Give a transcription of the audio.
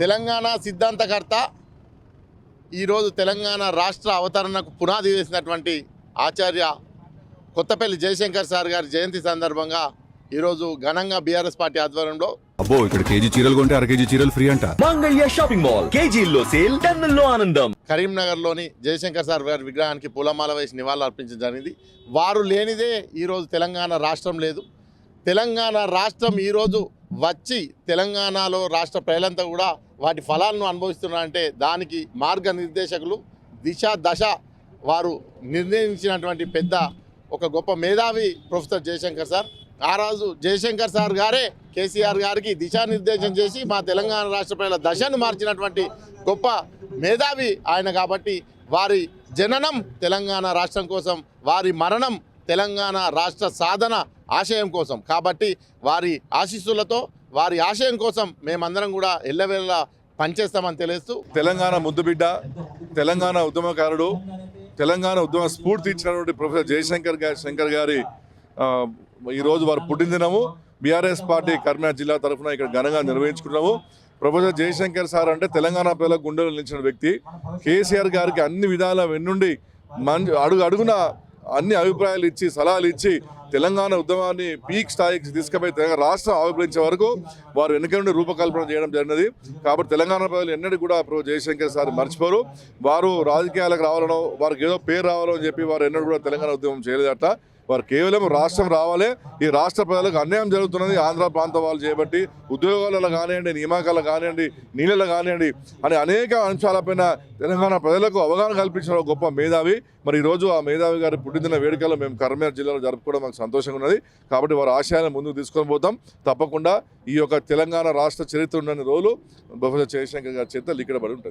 తెలంగాణ సిద్ధాంతకర్త ఈరోజు తెలంగాణ రాష్ట్ర అవతరణకు పునాది వేసినటువంటి ఆచార్య కొత్తపల్లి జయశంకర్ సార్ గారి జయంతి సందర్భంగా ఈరోజు ఘనంగా బీఆర్ఎస్ పార్టీ ఆధ్వర్యంలో అబ్బో ఇక్కడ కేజీ చీరలు కొంటే అర కేజీ చీరలు ఫ్రీ అంట. మంగళ్య షాపింగ్ మాల్ కేజీల్లో సేల్ టన్నుల్లో ఆనందం. కరీంనగర్లోని జయశంకర్ సార్ గారి విగ్రహానికి పూలమాల వేసి నివాళులు అర్పించడం జరిగింది. వారు లేనిదే ఈరోజు తెలంగాణ రాష్ట్రం లేదు. తెలంగాణ రాష్ట్రం ఈరోజు వచ్చి తెలంగాణలో రాష్ట్ర ప్రజలంతా కూడా వాటి ఫలాలను అనుభవిస్తున్నారంటే దానికి మార్గనిర్దేశకులు దశ వారు నిర్ణయించినటువంటి పెద్ద ఒక గొప్ప మేధావి ప్రొఫెసర్ జయశంకర్ సార్. ఆ రోజు జయశంకర్ సార్ గారే కేసీఆర్ గారికి దిశానిర్దేశం చేసి మా తెలంగాణ రాష్ట్ర ప్రజల దశను మార్చినటువంటి గొప్ప మేధావి ఆయన. కాబట్టి వారి జననం తెలంగాణ రాష్ట్రం కోసం, వారి మరణం తెలంగాణ రాష్ట్ర సాధన ఆశయం కోసం. కాబట్టి వారి ఆశీస్సులతో వారి ఆశయం కోసం మేమందరం కూడా ఎల్లవేళలా పనిచేస్తామని తెలియస్తూ, తెలంగాణ ముద్దుబిడ్డ, తెలంగాణ ఉద్యమకారుడు, తెలంగాణ ఉద్యమ స్ఫూర్తి ఇచ్చినటువంటి ప్రొఫెసర్ జయశంకర్ గారి ఈరోజు వారు పుట్టినదినము. బీఆర్ఎస్ పార్టీ కరీంనగర్ జిల్లా తరఫున ఇక్కడ ఘనంగా నిర్వహించుకున్నాము. ప్రొఫెసర్ జయశంకర్ సార్ అంటే తెలంగాణ ప్రజల గుండెలు నిలిచిన వ్యక్తి. కేసీఆర్ గారికి అన్ని విధాల వెన్నుండి అడుగున అన్ని అభిప్రాయాలు ఇచ్చి సలహాలు ఇచ్చి తెలంగాణ ఉద్యమాన్ని పీక్ స్థాయికి తీసుకుపోయి తెలంగాణ రాష్ట్రం ఆవిర్భవించే వరకు వారు వెనుక నుండి రూపకల్పన చేయడం జరిగినది. కాబట్టి తెలంగాణ ప్రజలు ఎన్నడూ కూడా జయశంకర్ సార్ మర్చిపోరు. వారు రాజకీయాలకు రావాలనో వారికి ఏదో పేరు రావాలో అని చెప్పి వారు ఎన్నడూ కూడా తెలంగాణ ఉద్యమం చేయలేదట. వారు కేవలం రాష్ట్రం రావాలి, ఈ రాష్ట్ర ప్రజలకు అన్యాయం జరుగుతున్నది ఆంధ్ర ప్రాంత వాళ్ళు చేయబట్టి, ఉద్యోగాలలో కానివ్వండి, నియామకాలు కానివ్వండి, నీళ్ళలో కానివ్వండి అని అనేక అంశాలపైన తెలంగాణ ప్రజలకు అవగాహన కల్పించిన గొప్ప మేధావి. మరి ఈరోజు ఆ మేధావి గారి పుట్టినదిన వేడుకలు మేము కరీంనగర్ జిల్లాలో జరుపుకోవడం మాకు సంతోషంగా ఉన్నది. కాబట్టి వారి ఆశయాలను ముందుకు తీసుకొని పోతాం. తప్పకుండా ఈ యొక్క తెలంగాణ రాష్ట్ర చరిత్ర ఉన్న రోజులు ప్రొఫెసర్ జయశంకర్ గారి చేత లిఖితపడి ఉంటుంది.